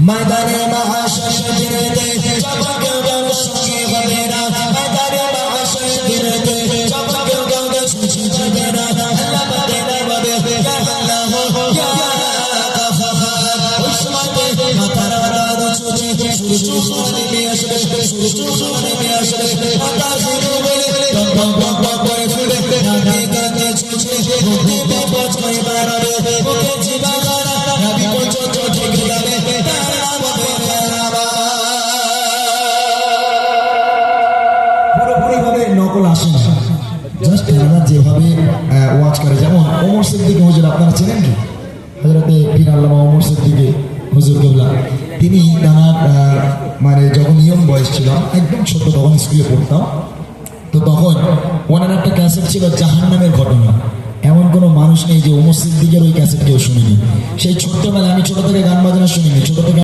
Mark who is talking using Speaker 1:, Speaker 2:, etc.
Speaker 1: ময়দানে মাহশর দিনেতে চমকেও গাও সঙ্গে হবে না ময়দানে মাহশর দিনেতে চমকেও গাও সুচি যাবে না আল্লাহ বলে ইয়া আল্লাহ ইয়া গাফফার ওই সময়তে মাথার আরাদ ছুটে সূর্য নেমে আসবে সূর্য নেমে আসবে মাথা ঘুরে বলে বক বক বক করে ফুলে নাকি কানে ছুটে মুক্তি বাবা ছয় মারাবে ওকে জীবন নবী পর্যন্ত ঠিক যাবে পুরোপুরিভাবে নকল আসে না জাস্ট তারা যেভাবে ওয়াজ করে যেমন ওমর সিদ্দিক হুজুর আপনারা চেনেন কি হযরতে পীর আল্লামা ওমর সিদ্দিক হুজুর কেবলা তিনি তার মানে যখন ইয়ং বয়স ছিল একদম ছোট তখন স্কুলে পড়তাম তো তখন ওনার একটা ক্যাসেট ছিল জাহান্নামের ঘটনা এমন কোনো মানুষ নেই যে ওমর সিদ্দিকের ওই ক্যাসেট কেউ শুনিনি সেই ছোট্টবেলায় আমি ছোট থেকে গান বাজনা শুনিনি ছোট থেকে